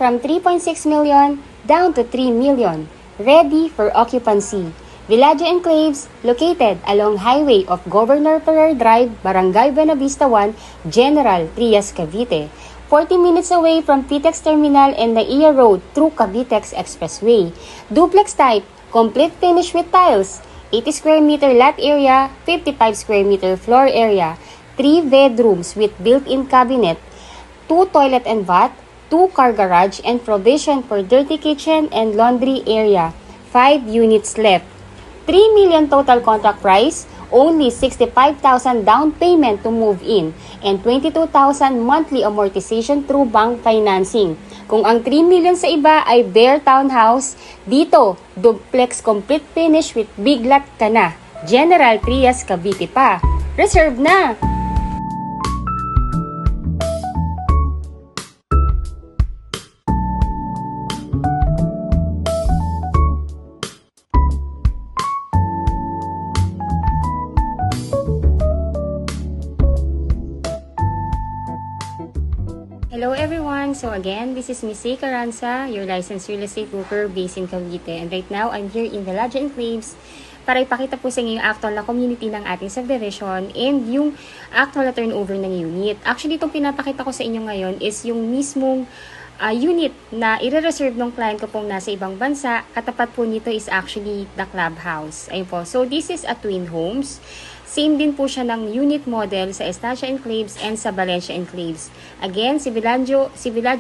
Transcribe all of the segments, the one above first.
from 3.6 million down to 3 million, ready for occupancy. Villaggio Enclaves, located along Highway of Governor Ferrer Drive, Barangay Buenavista 1, General Trias, Cavite. 40 minutes away from PTEX Terminal and Naiya Road through Cavitex Expressway. Duplex type, complete finish with tiles, 80 square meter lot area, 55 square meter floor area, 3 bedrooms with built-in cabinet, 2 toilet and bath, 2 car garage and provision for dirty kitchen and laundry area. 5 units left. 3 million total contract price, only 65,000 down payment to move in, and 22,000 monthly amortization through bank financing. Kung ang 3 million sa iba ay bare townhouse, dito, duplex complete finish with big lot ka na. General Trias, Cavite pa. Reserve na! Hello everyone! So again, this is Miss C. Caranza, your licensed real estate broker based in Cavite. And right now, I'm here in Villaggio Enclaves para ipakita po sa inyo yung actual na community ng ating subdivision and yung actual na turnover ng unit. Actually, itong pinapakita ko sa inyo ngayon is yung mismong unit na i-reserve ng client ko pong nasa ibang bansa. Katapat po nito is actually the clubhouse. Ayun po. So this is a twin homes. Same din po siya ng unit model sa Estancia Enclaves and sa Valencia Enclaves. Again, si Villaggio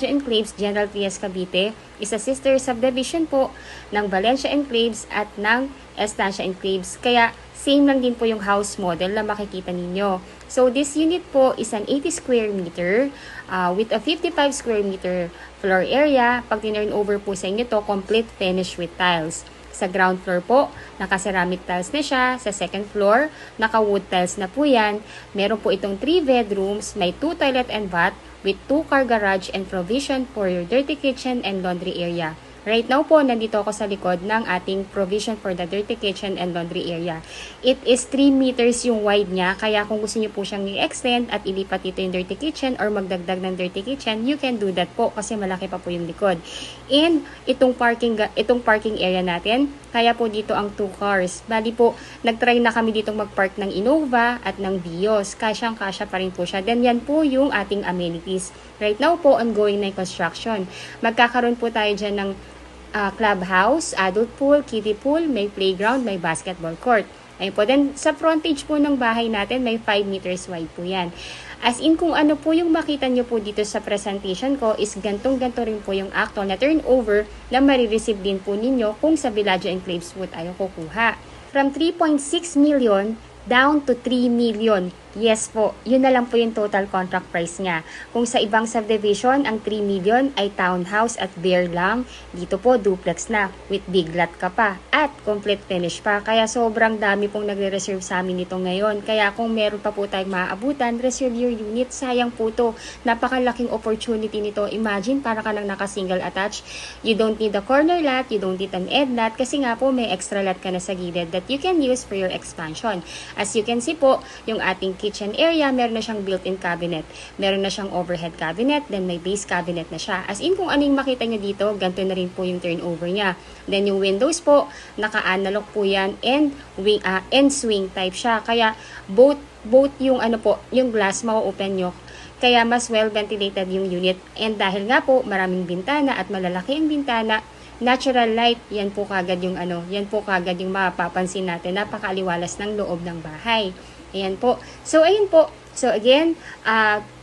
Enclaves, General Trias, Cavite, is a sister subdivision po ng Valencia Enclaves at ng Estancia Enclaves. Kaya, same lang din po yung house model na makikita ninyo. So, this unit po is an 80 square meter with a 55 square meter floor area. Pag tinurn over po sa inyo to, complete finish with tiles. Sa ground floor po, naka-ceramic tiles na siya. Sa second floor, naka-wood tiles na po yan. Meron po itong 3 bedrooms, may 2 toilet and bath with 2 car garage and provision for your dirty kitchen and laundry area. Right now po, nandito ako sa likod ng ating provision for the dirty kitchen and laundry area. It is 3 meters yung wide niya, kaya kung gusto niyo po siyang i-extend at ilipat dito yung dirty kitchen or magdagdag ng dirty kitchen, you can do that po kasi malaki pa po yung likod. And itong parking area natin, kaya po dito ang 2 cars. Bali po, nagtry na kami ditong mag-park ng Innova at ng Vios. Kasyang-kasya pa rin po siya. Then yan po yung ating amenities. Right now po, ongoing na yung construction. Magkakaroon po tayo dyan ng clubhouse, adult pool, kiddie pool, may playground, may basketball court. Ayun po. Then, sa frontage po ng bahay natin, may 5 meters wide po yan. As in, kung ano po yung makita nyo po dito sa presentation ko, is gantong-ganto rin po yung actual na turnover na marireceive din po ninyo kung sa Villaggio Enclaves po tayo kukuha. From 3.6 million down to 3 million. Yes po, yun na lang po yung total contract price niya. Kung sa ibang subdivision, ang 3 million ay townhouse at bare lang, dito po duplex na with big lot ka pa at complete finish pa. Kaya sobrang dami pong nagre-reserve sa amin nito ngayon. Kaya kung meron pa po tayong maaabutan, reserve your unit. Sayang po to. Napakalaking opportunity nito. Imagine, para ka lang naka-single attached. You don't need a corner lot, you don't need an end lot kasi nga po may extra lot ka na sa gilid that you can use for your expansion. As you can see po, yung ating kitchen area, meron na siyang built-in cabinet. Meron na siyang overhead cabinet, then may base cabinet na siya. As in, kung ano yung makita nyo dito, ganito na rin po yung turnover niya. Then yung windows po, naka-analog po yan and swing type siya. Kaya both yung yung glass ma-open nyo. Kaya mas well ventilated yung unit. And dahil nga po, maraming bintana at malalaki ang bintana, natural light, yan po kagad yung mapapansin natin. Napakaaliwalas ng loob ng bahay. Ayan po. So, ayun po. So, again,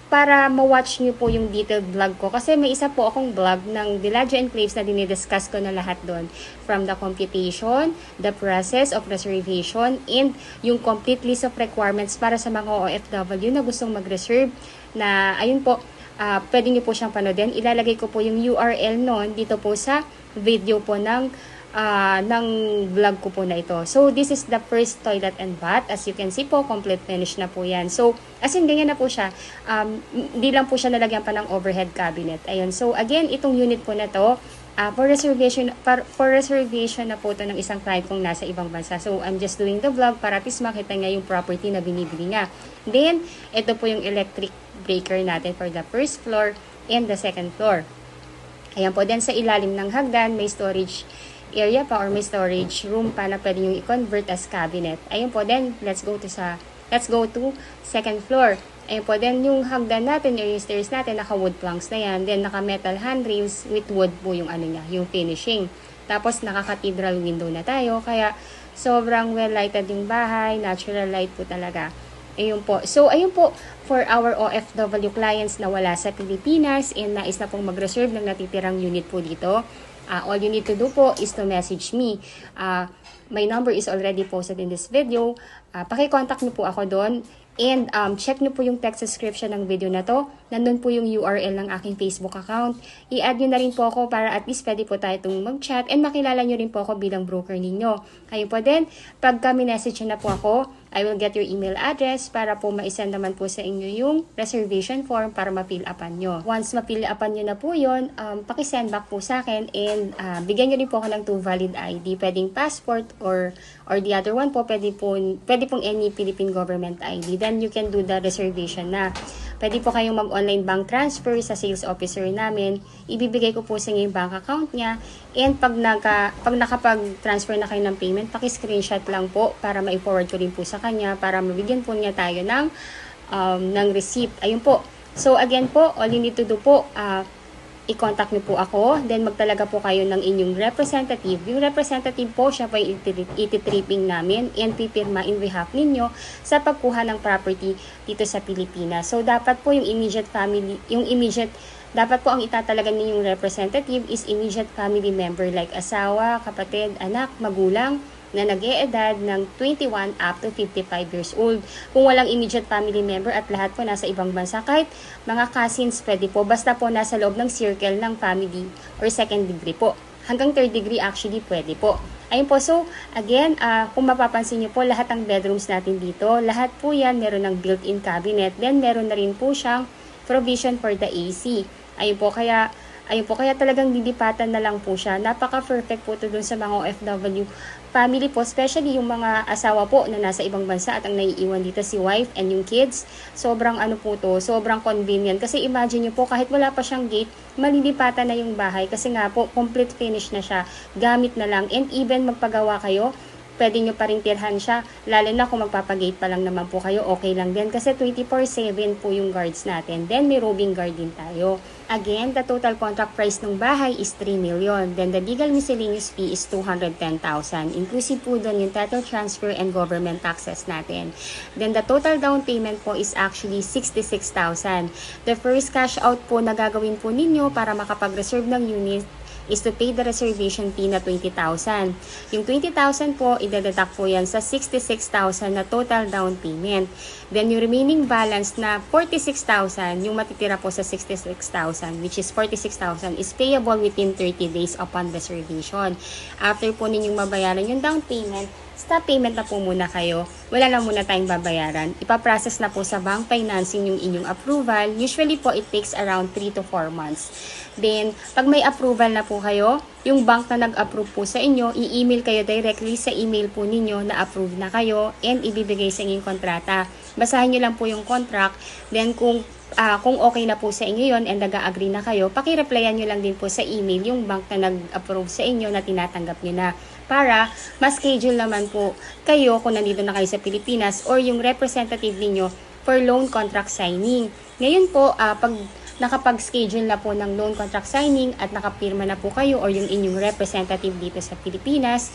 para ma-watch nyo po yung detailed vlog ko. Kasi may isa po akong vlog ng Villaggio Enclaves na dinidiscuss ko na lahat doon. From the computation, the process of reservation, and yung complete list of requirements para sa mga OFW na gustong mag-reserve. Na, ayun po, pwede nyo po siyang panoodin. Ilalagay ko po yung URL noon dito po sa video po ng vlog ko po na ito. So, this is the first toilet and bath. As you can see po, complete finish na po yan. So, as in, ganyan na po siya. Hindi lang po siya nalagyan pa ng overhead cabinet. Ayun. So, again, itong unit po na to, for reservation na po ito ng isang client kong nasa ibang bansa. So, I'm just doing the vlog para at least makita nga yung property na binibili nga. Then, ito po yung electric breaker natin for the first floor and the second floor. Ayan po, then sa ilalim ng hagdan, may storage area pa or may storage room pa na pwede nyo i-convert as cabinet. Ayun po, then let's go to second floor. Ayun po, then yung hagdan natin, yung stairs natin, naka-wood planks na yan. Then naka-metal handrails with wood po yung ano niya, yung finishing. Tapos naka-cathedral window na tayo, kaya sobrang well-lighted yung bahay, natural light po talaga. Ayun po. So, ayun po, for our OFW clients na wala sa Pilipinas and nais na pong mag-reserve ng natitirang unit po dito, all you need to do po is to message me. My number is already posted in this video. Paki-contact niyo po ako doon. And check nyo po yung text description ng video na to. Nandun po yung URL ng aking Facebook account. I-add nyo na rin po ako para at least pwede po tayo itong mag-chat and makilala nyo rin po ako bilang broker ninyo. Ayun po din, pag kami message na po ako, I will get your email address para po ma-send naman po sa inyo yung reservation form para ma-fill upan nyo. Once ma-fill upan nyo na po yun, paki-send back po sa akin and bigyan nyo rin po ako ng 2 valid ID. Pwedeng passport or the other one po, pwede pong any Philippine government ID. Then you can do the reservation na. Pwede po kayong mag-online bank transfer sa sales officer namin. Ibibigay ko po sa inyo yung bank account niya. And pag nakapag-transfer na kayo ng payment, paki-screenshot lang po para ma-forward ko rin po sa kanya para mabigyan po niya tayo ng receipt. Ayun po. So again po, all you need to do po, i-contact niyo po ako, then magtalaga po kayo ng inyong representative. Yung representative po, siya po yung iti-tripping namin and pipirma in behalf ninyo sa pagkuha ng property dito sa Pilipinas. So, dapat po yung dapat po ang itatalaga ninyong representative is immediate family member like asawa, kapatid, anak, magulang, na nag-e-edad ng 21 up to 55 years old. Kung walang immediate family member at lahat po nasa ibang bansa, kahit mga cousins pwede po, basta po nasa loob ng circle ng family or second degree po. Hanggang third degree actually pwede po. Ayun po, so again, kung mapapansin niyo po, lahat ng bedrooms natin dito, lahat po yan meron ng built-in cabinet, then meron na rin po siyang provision for the AC. Ayun po, kaya talagang didipatan na lang po siya. Napaka-perfect po ito dun sa mga OFW family po, especially yung mga asawa po na nasa ibang bansa at ang naiiwan dito si wife and yung kids. Sobrang sobrang convenient. Kasi imagine nyo po, kahit wala pa siyang gate, malilipatan na yung bahay kasi nga po, complete finish na siya. Gamit na lang. And even magpagawa kayo, pwede nyo pa rin tirhan siya. Lalo na kung magpapagate pa lang naman po kayo, okay lang din. Kasi 24/7 po yung guards natin. Then may roving guard din tayo. Again, the total contract price ng bahay is 3 million. Then the legal miscellaneous fee is 210,000. Inclusive po doon yung title transfer and government taxes natin. Then the total down payment po is actually 66,000. The first cash out po na gagawin po ninyo para makapag-reserve ng unit is to pay the reservation fee na 20,000. Yung 20,000 po, idededuct po yan sa 66,000 na total down payment. Then yung remaining balance na 46,000, yung matitira po sa 66,000, which is 46,000, is payable within 30 days upon reservation. After po ninyong mabayaran yung down payment, stop payment na po muna kayo. Wala na muna tayong babayaran. Ipaprocess na po sa bank financing yung inyong approval. Usually po, it takes around 3 to 4 months. Then, pag may approval na po kayo, yung bank na nag-approve po sa inyo, i-email kayo directly sa email po ninyo na approve na kayo and ibibigay sa inyong kontrata. Basahin nyo lang po yung contract. Then, kung okay na po sa inyo yon and nag-agree na kayo, paki-replyan nyo lang din po sa email yung bank na nag-approve sa inyo na tinatanggap nyo na para ma-schedule naman po kayo kung nandito na kayo sa Pilipinas or yung representative ninyo for loan contract signing. Ngayon po, pag nakapag-schedule na po ng loan contract signing at nakapirma na po kayo or yung inyong representative dito sa Pilipinas,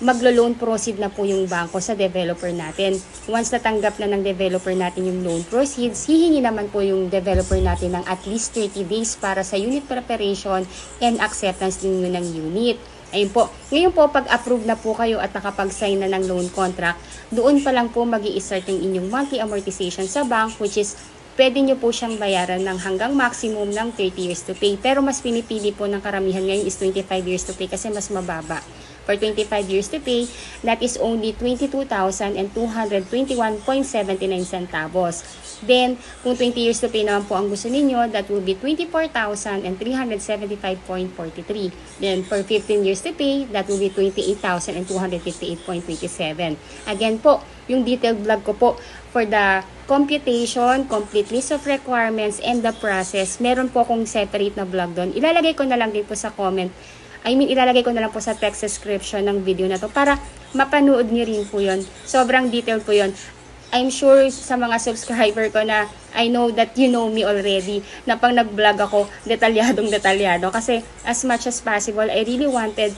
maglo-loan proceed na po yung bangko sa developer natin. Once natanggap na ng developer natin yung loan proceeds, hihingi naman po yung developer natin ng at least 30 days para sa unit preparation and acceptance ninyo ng unit. Ayun po. Ngayon po, pag-approve na po kayo at nakapag-sign na ng loan contract, doon pa lang po mag-i-start yung inyong monthly amortization sa bank, which is pwede nyo po siyang bayaran ng hanggang maximum ng 30 years to pay. Pero mas pinipili po ng karamihan ngayon is 25 years to pay kasi mas mababa For 25 years to pay, that is only 22,221.79 centavos. Then, kung 20 years to pay naman po ang gusto ninyo, that will be 24,375.43. Then, for 15 years to pay, that will be 28,258.27. Again po, yung detailed vlog ko po for the computation, complete list of requirements, and the process, meron po akong separate na vlog doon. Ilalagay ko na lang din po sa comment. Ilalagay ko na lang po sa text description ng video na to para mapanood niyo rin po yun. Sobrang detailed po yun. I'm sure sa mga subscriber ko na I know that you know me already na pang nag-vlog ako, detalyado. Kasi as much as possible, I really wanted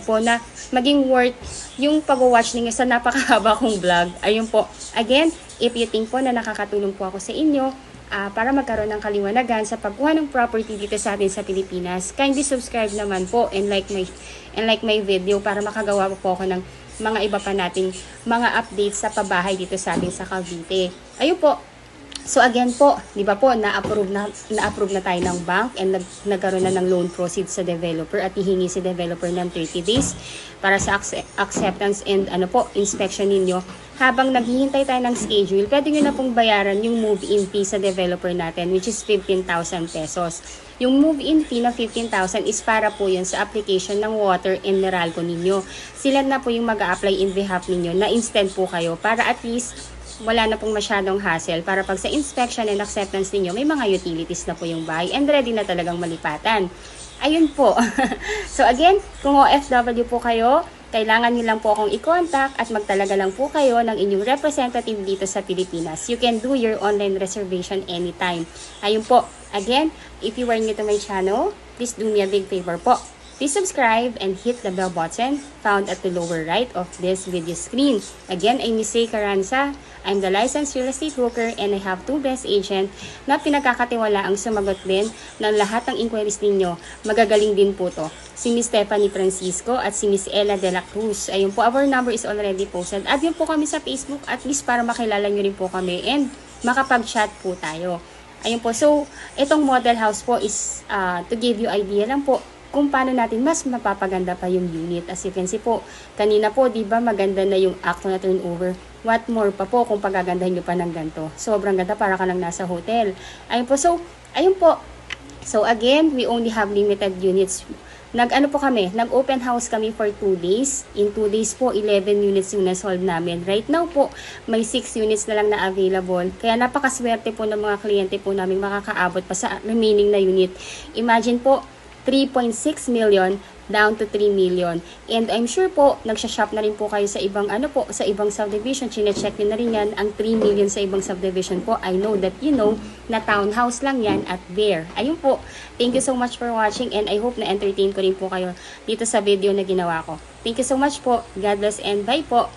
po na maging worth yung pag-watch ninyo sa napakahaba kong vlog. Ayun po. Again, if you think po na nakakatulong po ako sa inyo, para magkaroon ng kaliwanagan sa pagkuha ng property dito sa atin sa Pilipinas, kindly subscribe naman po and like my video para makagawa po ako ng mga iba pa nating mga updates sa pabahay dito sa atin sa Cavite. Ayun po. So again po, 'di ba po, na-approve na tayo ng bank and nagkaroon na ng loan proceeds sa developer at hihingi si developer ng 30 days para sa acceptance and inspection ninyo. Habang naghihintay tayo ng schedule, pwede nyo na pong bayaran yung move-in fee sa developer natin, which is 15,000 pesos. Yung move-in fee na 15,000 is para po yun sa application ng water and Meralco ninyo. Sila na po yung mag-a-apply in behalf ninyo na instant po kayo para at least wala na pong masyadong hassle para pag sa inspection and acceptance ninyo, may mga utilities na po yung bahay and ready na talagang malipatan. Ayun po. So again, kung OFW po kayo, kailangan nyo lang po akong i-contact at magtalaga lang po kayo ng inyong representative dito sa Pilipinas. You can do your online reservation anytime. Ayun po. Again, if you are new to my channel, please do me a big favor po. Please subscribe and hit the bell button found at the lower right of this video screen. Again, I'm Miss Caranza. I'm the licensed real estate broker and I have 2 best agent na pinagkakatiwala ang sumagot din ng lahat ng inquiries ninyo. Magagaling din po to. Si Miss Stephanie Francisco at si Miss Ella de la Cruz. Ayun po, our number is already posted. Add nyo po kami sa Facebook at least para makilala nyo rin po kami and makapag-chat po tayo. Ayun po, so itong model house po is to give you idea lang po kung paano natin mas mapapaganda pa yung unit. As you can see po, kanina po, di ba maganda na yung actual na turnover. What more pa po kung pagagandahin nyo pa ng ganito. Sobrang ganda, para ka lang nasa hotel. Ayun po, so, ayun po. So again, we only have limited units. Nag-open house kami for 2 days. In 2 days po, 11 units yung nasolve namin. Right now po, may 6 units na lang na available. Kaya napakaswerte po ng mga kliyente po namin makakaabot pa sa remaining na unit. Imagine po, 3.6 million down to 3 million. And I'm sure po, nagsha-shop na rin po kayo sa ibang sa ibang subdivision. Chine-check nyo na rin yan. Ang 3 million sa ibang subdivision po, I know that you know na townhouse lang yan at there. Ayun po. Thank you so much for watching and I hope na entertain ko rin po kayo dito sa video na ginawa ko. Thank you so much po. God bless and bye po.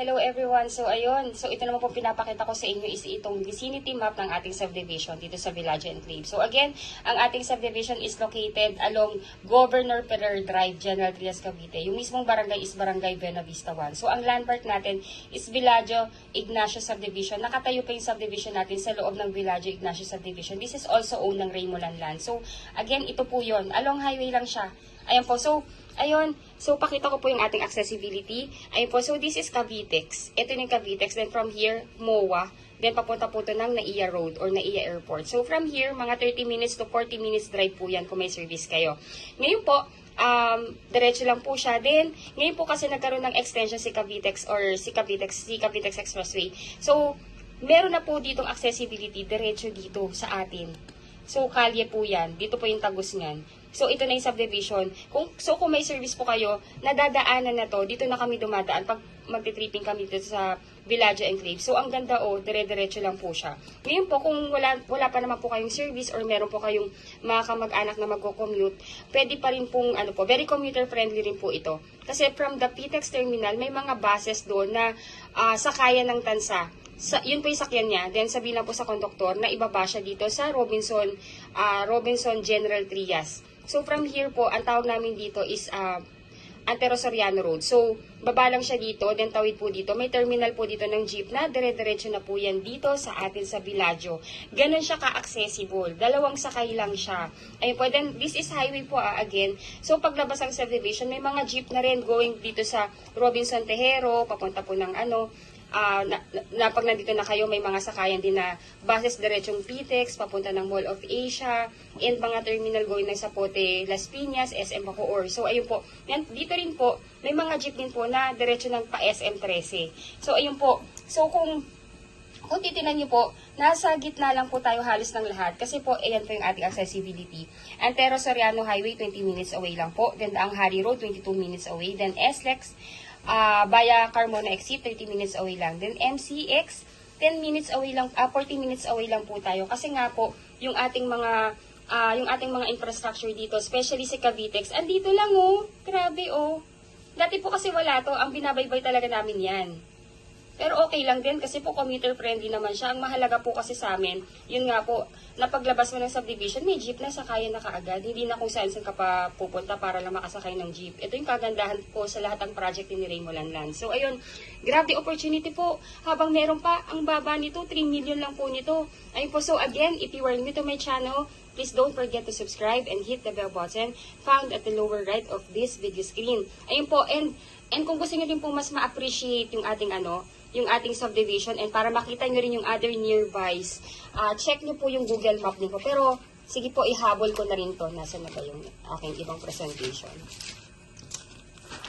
Hello everyone. So ayun, so ito naman po pinapakita ko sa inyo is itong vicinity map ng ating subdivision dito sa Villaggio Enclave. So again, ang ating subdivision is located along Governor Ferrer Drive, General Trias, Cavite. Yung mismong barangay is Barangay Buena Vista 1. So ang landmark natin is Villaggio Ignacio Subdivision. Nakatayo pa yung subdivision natin sa loob ng Villaggio Ignacio Subdivision. This is also owned ng Raymolan Land. So again, ito po yon. Along highway lang siya. Ayan po. So ayun, so pakita ko po yung ating accessibility. Ayun po, so this is Cavitex. Ito yung Cavitex. Then from here, MOA. Then papunta po ito ng Naiya Road or Naiya Airport. So from here, mga 30 minutes to 40 minutes drive po yan kung may service kayo. Ngayon po, diretso lang po siya. Then, ngayon po kasi nagkaroon ng extension si Cavitex or si Cavitex Expressway. So, meron na po ditong accessibility diretso dito sa atin. So, kalye po yan. Dito po yung tagos niyan. So, ito na yung subdivision. Kung may service po kayo, nadadaanan na to, dito na kami dumadaan pag magti-tripping kami dito sa Villaggio Enclave. So, ang ganda dire-diretso lang po siya. Ngayon po, kung wala pa naman po kayong service or meron po kayong mga kamag-anak na mag-commute, pwede pa rin pong, very commuter-friendly rin po ito. Kasi from the PTEX terminal, may mga buses doon na sakayan ng tansa. Yun po yung sakyan niya. Then sabihin lang po sa konduktor na ibaba siya dito sa Robinson General Trias. So from here po, ang tawag namin dito is Antero Soriano Road. So baba lang siya dito, then tawid po dito. May terminal po dito ng jeep na dire-diretso na po yan dito sa atin sa Villaggio. Ganon siya ka-accessible. Dalawang sakay lang siya. Ayun po, then this is highway po again. So paglabas ang subdivision, may mga jeep na rin going dito sa Robinson Tejero, papunta po ng pag nandito na kayo, may mga sakayan din na buses diretsong PTEX, papunta ng Mall of Asia, and mga terminal going ng Zapote, Las Piñas, SM Bacoor. So, ayun po. Yan, dito rin po, may mga jeep din po na diretso ng pa SM 13. So, ayun po. So, kung titinan niyo po, nasa gitna lang po tayo halos ng lahat. Kasi po, ayan po yung ating accessibility. Antero Soriano Highway, 20 minutes away lang po. Then, ang Hari Road, 22 minutes away. Then, SLEX, via Carmona Exit, 30 minutes away lang. Then MCX, 10 minutes away lang, 40 minutes away lang po tayo. Kasi nga po, yung ating mga infrastructure dito, especially si Cavitex, andito lang oh. Grabe oh. Dati po kasi wala to, ang binabaybay talaga namin yan. Pero okay lang din kasi po commuter friendly naman siya. Ang mahalaga po kasi sa amin, yun nga po, napaglabas mo ng subdivision, may jeep na sakayan na kaagad. Hindi na kung saan ka pa pupunta para lang makasakay ng jeep. Ito yung kagandahan po sa lahat ng project ni Remo Lanlan. So ayun, grab the opportunity po. Habang meron pa, ang baba nito, 3 million lang po nito. Ayun po, so again, if you are new to my channel, please don't forget to subscribe and hit the bell button found at the lower right of this video screen. Ayun po, and kung gusto nyo din po mas ma-appreciate yung ating subdivision and para makita nyo rin yung other nearbys, check nyo po yung Google Map nyo po. Pero, sige po, ihabol ko na rin to. Nasaan na ba yung aking ibang presentation?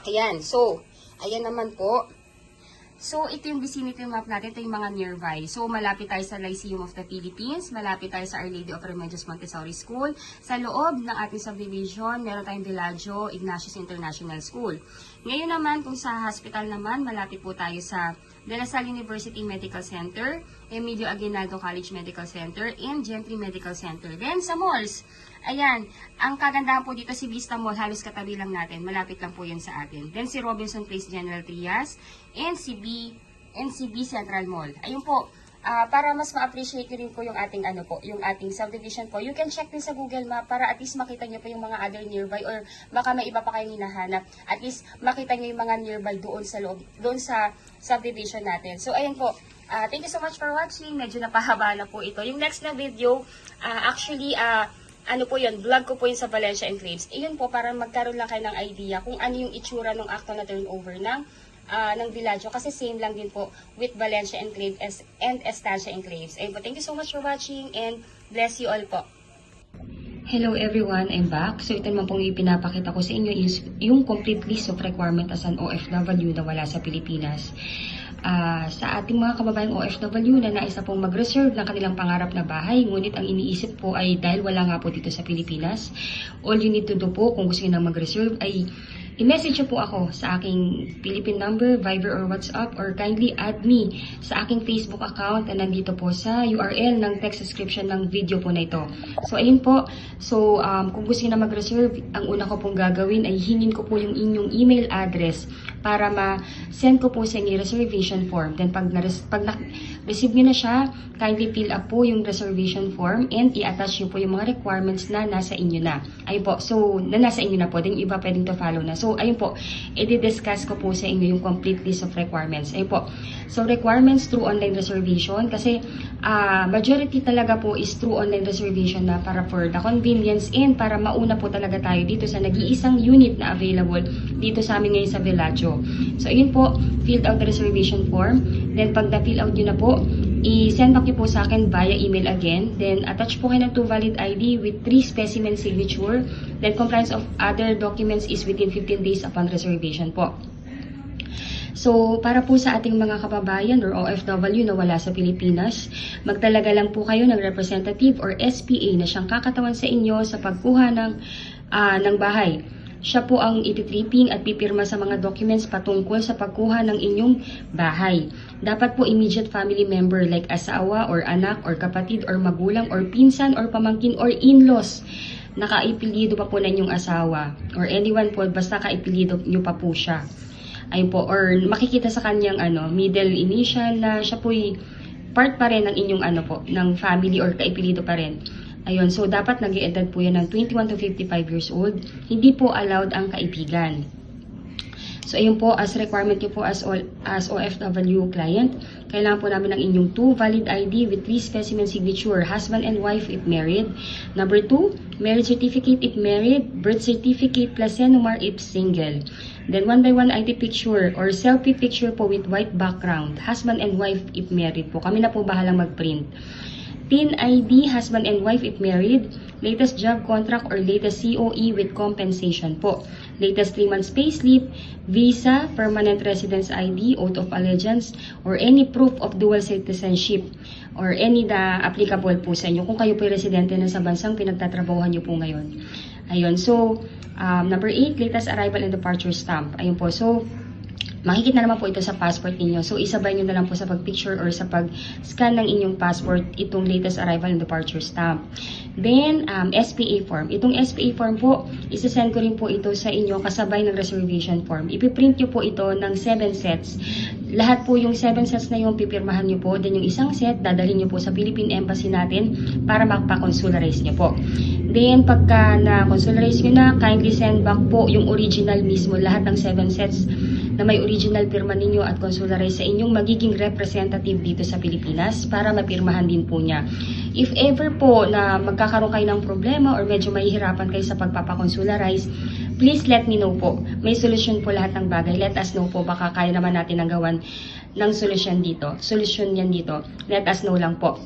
Ayan, so, ayan naman po. So, ito yung vicinity map natin. Ito yung mga nearby. So, malapit tayo sa Lyceum of the Philippines. Malapit tayo sa Our Lady of Remedios Montessori School. Sa loob ng ating subdivision, meron tayong Villaggio Ignatius International School. Ngayon naman, kung sa hospital naman, malapit po tayo sa De La Salle University Medical Center, Emilio Aguinaldo College Medical Center, and Gentry Medical Center. Then, sa malls, ayan, ang kagandahan po dito si Vista Mall, halos katabi lang natin. Malapit lang po yan sa atin. Then, si Robinson Place General Trias, NCB Central Mall. Ayun po, para mas ma-appreciate nyo rin po yung ating yung ating subdivision po. You can check din sa Google Map para at least makita nyo po yung mga other nearby or baka may iba pa kayong hinahanap. At least makita nyo yung mga nearby doon sa loob, doon sa subdivision natin. So ayun po. Thank you so much for watching. Medyo napahaba na po ito. Yung next na video, po yun, vlog ko po yun sa Valencia Enclaves. Ayun po, para magkaroon lang kayo ng idea kung ano yung itsura ng actual na turnover ng Villaggio. Kasi same lang din po with Valencia Enclave and Estancia Enclaves. Ayun po, thank you so much for watching and bless you all po. Hello everyone, I'm back. So ito naman pong ipinapakita ko sa inyo is yung complete list of requirement as an OFW na wala sa Pilipinas. Sa ating mga kababayang OFW na nais na pong mag-reserve ng kanilang pangarap na bahay, ngunit ang iniisip po ay dahil wala nga po dito sa Pilipinas, all you need to do po kung gusto nyo na mag-reserve ay i-message po ako sa aking Philippine number, Viber or WhatsApp, or kindly add me sa aking Facebook account na nandito po sa URL ng text description ng video po na ito. So, ayun po. So, kung gusto nyo na mag-reserve, ang una ko pong gagawin ay hingin ko po yung inyong email address para ma-send ko po sa inyo reservation form. Then, pag na-receive nyo na siya, kindly fill up po yung reservation form and i-attach nyo po yung mga requirements na nasa inyo na. Ayun po. So, nasa inyo na po. Then, iba pwedeng to follow na. So, ayun po, i-discuss ko po sa inyo yung complete list of requirements. Ayun po. So, requirements through online reservation kasi majority talaga po is through online reservation na para for the convenience and para mauna po talaga tayo dito sa nag-iisang unit na available dito sa amin ngayon sa Villaggio. So, ayun po, filled out the reservation form. Then, pag na-fill out nyo na po, i-send back nyo po sa akin via email again. Then, attach po kayo ng 2 valid ID with 3 specimen signature. Then, compliance of other documents is within 15 days upon reservation po. So, para po sa ating mga kababayan or OFW na wala sa Pilipinas, magtalaga lang po kayo ng representative or SPA na siyang kakatawan sa inyo sa pagkuha ng bahay. Siya po ang ititripping at pipirma sa mga documents patungkol sa pagkuha ng inyong bahay. Dapat po immediate family member like asawa or anak or kapatid or magulang or pinsan or pamangkin or in-laws. Nakaipilido pa po na inyong asawa or anyone po basta kaipilido nyo pa po siya. Ayun po, or makikita sa kanyang middle initial na siya po'y part pa rin ng inyong ng family or kaipilido pa rin. Ayun, so dapat nag-i-edad po yan ng 21 to 55 years old. Hindi po allowed ang kaibigan. So ayun po, as requirement nyo po as OFW client, kailangan po namin ng inyong 2 valid ID with 3 specimen signature, husband and wife if married. Number 2, marriage certificate if married, birth certificate plus NOMAR if single. Then 1 by 1 ID picture or selfie picture po with white background, husband and wife if married po. Kami na po bahalang mag-print. TIN ID, husband and wife if married, latest job contract or latest COE with compensation po. Latest 3 months payslip, visa, permanent residence ID, oath of allegiance, or any proof of dual citizenship or any applicable po sa inyo kung kayo po residente na sa bansang pinagtatrabahuhan nyo po ngayon. Ayun, so number 8, latest arrival and departure stamp. Ayun po, so makikita naman po ito sa passport ninyo. So, isabay nyo na lang po sa pag-picture or sa pag-scan ng inyong passport itong latest arrival and departure stamp. Then, SPA form. Itong SPA form po, isasend ko rin po ito sa inyo kasabay ng reservation form. Ipiprint nyo po ito ng 7 sets. Lahat po yung 7 sets na yung pipirmahan nyo po. Then, yung isang set, dadalhin nyo po sa Philippine Embassy natin para magpa-consularize nyo po. Then, pagka na-consularize nyo na, kindly send back po yung original mismo. Lahat ng 7 sets na may original pirma ninyo at consularize sa inyong magiging representative dito sa Pilipinas para mapirmahan din po niya. If ever po na magkakaroon kayo ng problema or medyo mahihirapan kayo sa pagpapakonsularize, please let me know po. May solusyon po lahat ng bagay. Let us know po. Baka kaya naman natin ang gawan ng solusyon dito. Solusyon yan dito. Let us know lang po.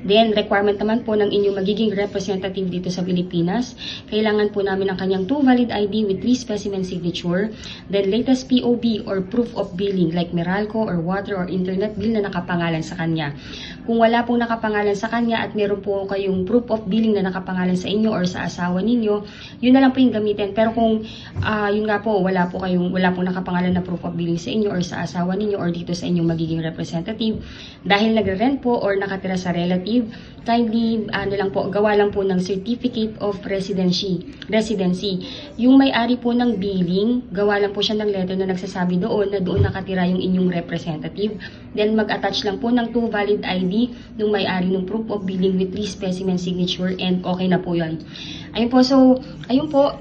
Then, requirement naman po ng inyong magiging representative dito sa Pilipinas. Kailangan po namin ang kanyang 2 valid ID with 3 specimen signature. Then, latest POB or proof of billing like Meralco or water or internet bill na nakapangalan sa kanya. Kung wala pong nakapangalan sa kanya at meron po kayong proof of billing na nakapangalan sa inyo or sa asawa ninyo, yun na lang po yung gamitin. Pero kung yun nga po, wala pong nakapangalan na proof of billing sa inyo or sa asawa ninyo or dito sa inyong magiging representative, dahil nagre-rent po or nakatira sa relative, kindly gawa lang po ng certificate of residency. Yung may-ari po ng billing, gawa lang po siya ng letter na nagsasabi doon na doon nakatira yung inyong representative. Then mag-attach lang po ng 2 valid ID ng may-ari ng proof of billing with 3 specimen signature and okay na po yun. Ayun po, so ayun po.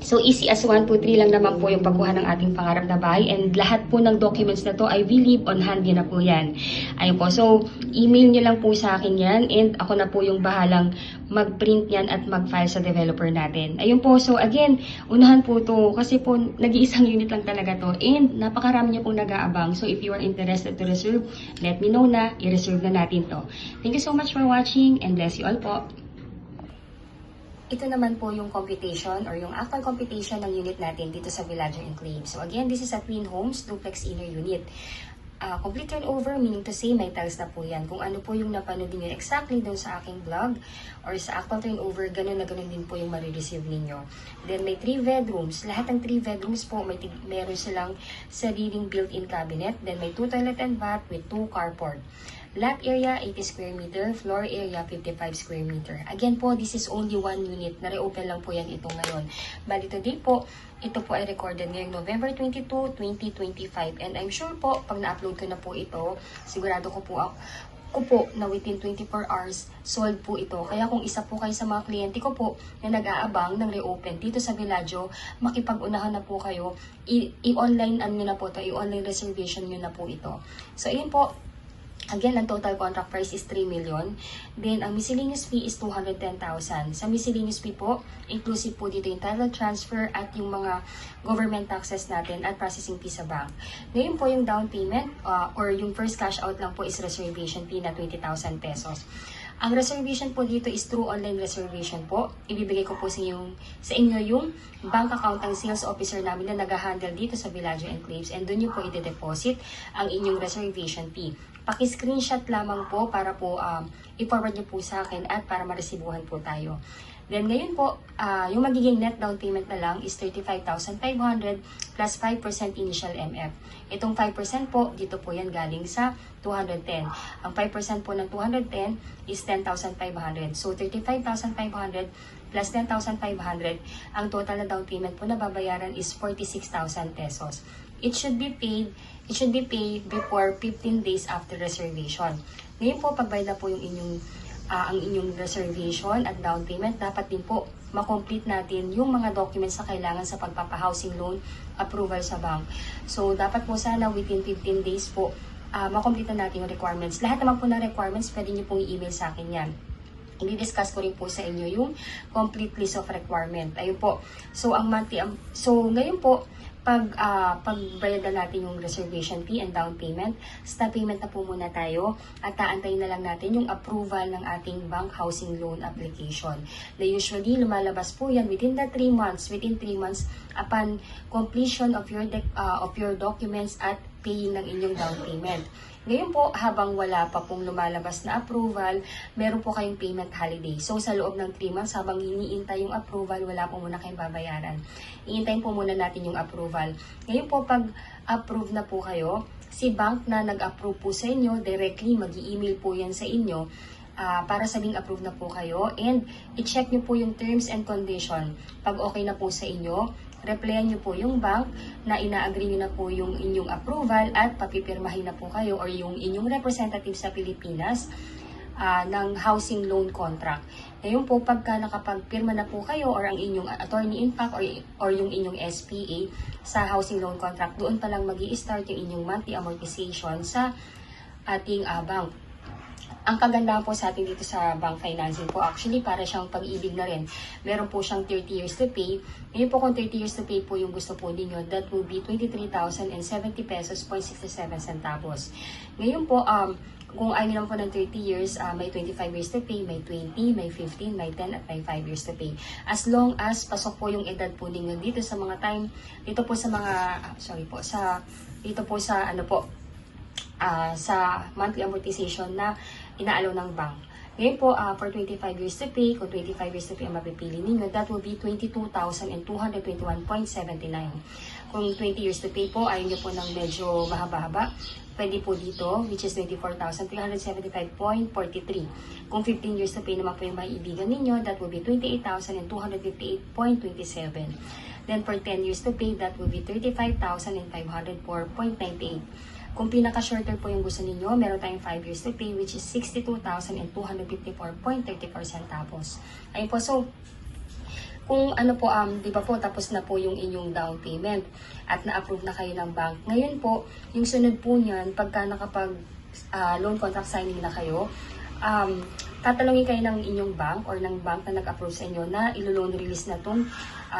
So, easy as 1, 2, 3 lang naman po yung pagkuha ng ating pangarap na bahay. And lahat po ng documents na to, I will leave on hand nyo na po yan. Ayun po. So, email nyo lang po sa akin yan. And ako na po yung bahalang mag-print yan at mag-file sa developer natin. Ayun po. So, again, unahan po to. Kasi po, nag-iisang unit lang talaga to. And napakarami nyo pong nag-aabang. So, if you are interested to reserve, let me know na. I-reserve na natin to. Thank you so much for watching and bless you all po. Ito naman po yung computation or yung actual computation ng unit natin dito sa Villaggio Enclave. So again, this is a twin homes, duplex inner unit. Complete turnover, meaning to say may tiles na po yan. Kung ano po yung napanood niyo exactly doon sa aking vlog or sa actual turnover, ganun na ganun din po yung marireceive ninyo. Then may 3 bedrooms. Lahat ng 3 bedrooms po, meron silang sariling built-in cabinet. Then may 2 toilet and bath with 2 carport. Lot area, 80 square meter. Floor area, 55 square meter. Again po, this is only 1 unit. Na-reopen lang po yan ito ngayon. Bali today po, ito po ay recorded ngayong November 22, 2025. And I'm sure po, pag na-upload ko na po ito, sigurado ko po na within 24 hours, sold po ito. Kaya kung isa po kayo sa mga kliyente ko po na nag-aabang ng reopen dito sa Villaggio, makipag-unahan na po kayo. I-online nyo na po ito. I-online reservation nyo na po ito. So, ayun po. Again, ang total contract price is 3 million. Then, ang miscellaneous fee is 210,000. Sa miscellaneous fee po, inclusive po dito yung title transfer at yung mga government taxes natin at processing fee sa bank. Ngayon po yung down payment or yung first cash out lang po is reservation fee na 20,000 pesos. Ang reservation po dito is through online reservation po. Ibibigay ko po sa inyo yung bank account ng sales officer namin na nag-handle dito sa Villaggio Enclaves and doon nyo po i-deposit ang inyong reservation fee. Paki-screenshot lamang po para po i-forward nyo po sa akin at para maresibuhan po tayo. Then ngayon po, yung magiging net down payment na lang is 35,500 plus 5% initial MF. Itong 5% po, dito po yan galing sa 210. Ang 5% po ng 210 is 10,500. So 35,500 plus 10,500, ang total na down payment po na babayaran is 46,000 pesos. It should be paid before 15 days after reservation. Ngayon po, pagbayad na po yung ang inyong reservation at down payment, dapat din po makomplete natin yung mga documents na kailangan sa pagpapahousing loan approval sa bank. So, dapat po sana within 15 days po, makomplete na natin yung requirements. Lahat naman po ng requirements, pwede nyo pong i-email sa akin yan. I-discuss ko rin po sa inyo yung complete list of requirement. Ayun po. So, ngayon po, pagbayad na natin yung reservation fee and down payment, stop payment na po muna tayo at taantayin na lang natin yung approval ng ating bank housing loan application. Na usually, lumalabas po yan within 3 months upon completion of your documents at paying ng inyong down payment. Ngayon po, habang wala pa pong lumalabas na approval, meron po kayong payment holiday. So, sa loob ng 3 months, habang hiniintay yung approval, wala po muna kayong babayaran. Iintayin po muna natin yung approval. Ngayon po, pag approve na po kayo, si bank na nag-approve po sa inyo, directly mag-i-email po yan sa inyo para sabing approve na po kayo. And i-check nyo po yung terms and condition. Pag okay na po sa inyo, replyan nyo po yung bank na ina-agree nyo na po yung inyong approval at papipirmahin na po kayo or yung inyong representative sa Pilipinas ng housing loan contract. Ngayon po, pagka nakapagpirma na po kayo or ang inyong attorney in fact or yung inyong SPA sa housing loan contract, doon pa lang mag-i-start yung inyong monthly amortization sa ating bank. Ang kagandahan po sa atin dito sa bank financing po, actually para siyang pag-ibig na rin. Meron po siyang 30 years to pay. Ngayon po kung 30 years to pay po yung gusto po ninyo, that will be 23,070 pesos 67 centavos. Ngayon po, kung ayaw naman po ng 30 years, may 25 years to pay, may 20, may 15, may 10, at may 5 years to pay. As long as pasok po yung edad po ninyo dito sa mga time, dito po sa mga, dito po sa ano po, sa monthly amortization na inaalaw ng bank. Ngayon po, for 25 years to pay, kung 25 years to pay ang mapipili ninyo, that will be 22,221.79. Kung 20 years to pay po, ayaw nyo po ng medyo mahaba-haba, pwede po dito, which is 24,375.43. Kung 15 years to pay naman po yung maiibigan ninyo, that will be 28,258.27. Then for 10 years to pay, that will be 35,504.98. Kung pinaka-shorter po yung gusto ninyo, meron tayong 5 years to pay, which is 62,254.34 centavos. Ayun po, so, kung ano po, di ba po, tapos na po yung inyong down payment at na-approve na kayo ng bank. Ngayon po, yung sunod po niyan, pagka nakapag loan contract signing na kayo, tatalungin kayo ng inyong bank or ng bank na nag-approve sa inyo na ilo-loan release na itong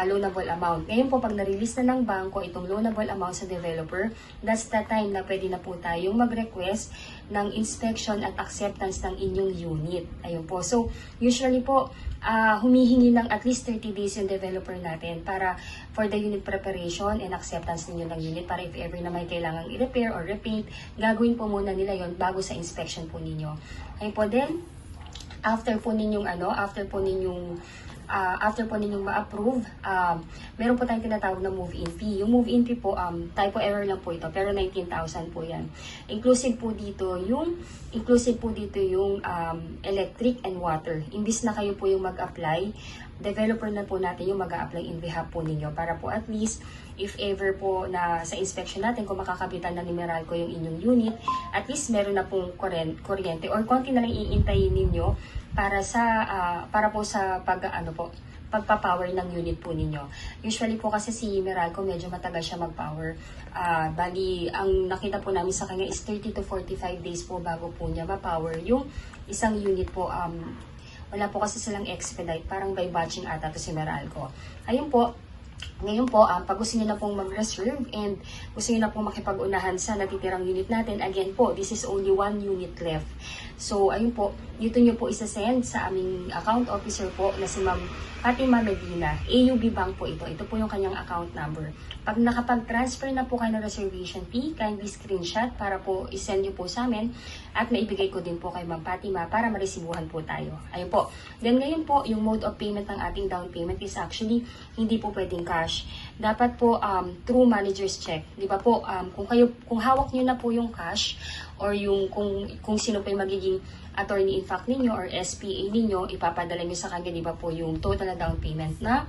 loanable amount. Ngayon po, pag na-release na ng banko itong loanable amount sa developer, that's the time na pwede na po tayong mag-request ng inspection at acceptance ng inyong unit. Ayun po. So, usually po, humihingi ng at least 30 days yung developer natin para for the unit preparation and acceptance ninyo ng unit para if ever na may kailangang i-repair or repaint, gagawin po muna nila yon bago sa inspection po ninyo. Ayun po din, after po ninyong ma-approve, meron po tayong tinatawag na move-in fee. Yung move-in fee po, typo error lang po ito, pero 19,000 po yan. Inclusive po dito yung electric and water. Imbis na kayo po yung mag-apply, developer na po natin yung mag-a-apply in behalf po ninyo para po at least if ever po na sa inspection natin kung makakapitan na ni Meralco yung inyong unit, at least meron na pong kuryente or konti na lang iintayin ninyo para po sa pagpa-power ng unit po ninyo. Usually po kasi si Meralco medyo matagal siya mag-power. Bali, ang nakita po namin sa kanya is 30 to 45 days po bago po niya ma-power yung isang unit po. Wala po kasi silang expedite, parang by batching ata to si Meralco. Ayun po. Ngayon po, pag gusto nyo na pong mag-reserve and gusto nyo na pong makipag-unahan sa natitirang unit natin, again po, this is only 1 unit left. So, ayun po, dito nyo po isa-send sa aming account officer po na si Ma'am Fatima Medina. AUB Bank po ito. Ito po yung kanyang account number. Pag nakapag-transfer na po kayo ng reservation fee, kindly screenshot para po isend nyo po sa amin at maibigay ko din po kay Ma'am Fatima para maresibuhan po tayo. Ayun po. Then ngayon po, yung mode of payment ng ating down payment is actually hindi po pwedeng cash. Dapat po through manager's check. Di ba po, kung hawak nyo na po yung cash or yung kung sino pa yung magiging attorney in fact ninyo or SPA ninyo, ipapadala nyo sa kanya, di ba po, yung total na down payment na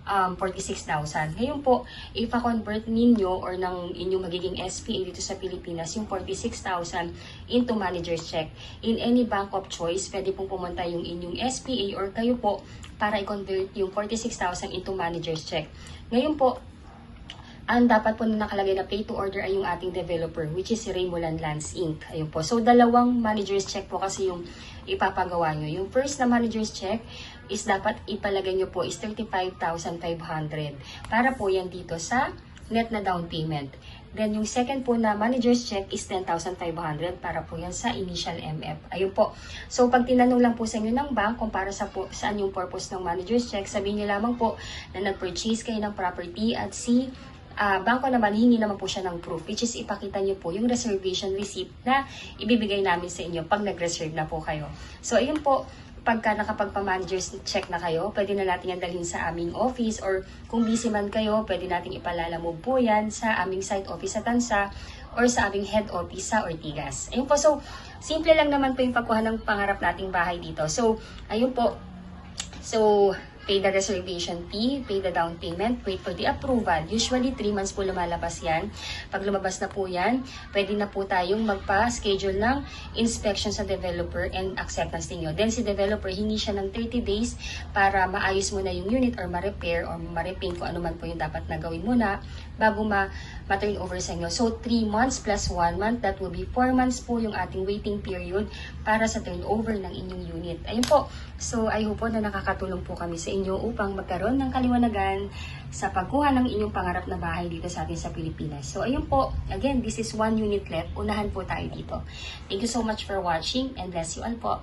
46,000. Ngayon po, ipa-convert ninyo or ng inyong magiging SPA dito sa Pilipinas, yung 46,000 into manager's check. In any bank of choice, pwede pong pumunta yung inyong SPA or kayo po para i-convert yung 46,000 into manager's check. Ngayon po, ang dapat po na nakalagay na pay to order ay yung ating developer, which is si Raymulan Lands Inc. Ayun po. So, dalawang manager's check po kasi yung ipapagawa nyo. Yung first na manager's check is dapat ipalagay nyo po is 35,500 para po yan dito sa net na down payment. Then, yung second po na manager's check is 10,500 para po yan sa initial MF. Ayun po. So, pag tinanong lang po sa inyo ng bank kung para saan yung purpose ng manager's check, sabihin nyo lamang po na nag-purchase kayo ng property at si bangko naman, hingi naman po siya ng proof, which is ipakita niyo po yung reservation receipt na ibibigay namin sa inyo pag nag-reserve na po kayo. So, ayun po, pagka nakapagpa-manager's check na kayo, pwede na natin yan dalhin sa aming office or kung busy man kayo, pwede natin ipalalamove po yan sa aming site office sa Tansa or sa aming head office sa Ortigas. Ayun po, so, simple lang naman po yung pagkuha ng pangarap nating bahay dito. So, ayun po, so, pay the reservation fee, pay the down payment, wait for the approval. Usually, 3 months po lumalabas yan. Pag lumabas na po yan, pwede na po tayong magpa-schedule ng inspection sa developer and acceptance ninyo. Then, si developer, hingi siya ng 30 days para maayos mo na yung unit or ma-repair or ma-repaint kung ano man po yung dapat na gawin muna bago ma-turn over sa inyo. So, 3 months plus 1 month, that will be 4 months po yung ating waiting period para sa turnover ng inyong unit. Ayun po. So, I hope po na nakakatulong po kami sa inyo upang magkaroon ng kaliwanagan sa pagkuha ng inyong pangarap na bahay dito sa atin sa Pilipinas. So, ayun po. Again, this is 1 unit left. Unahan po tayo dito. Thank you so much for watching and bless you all po.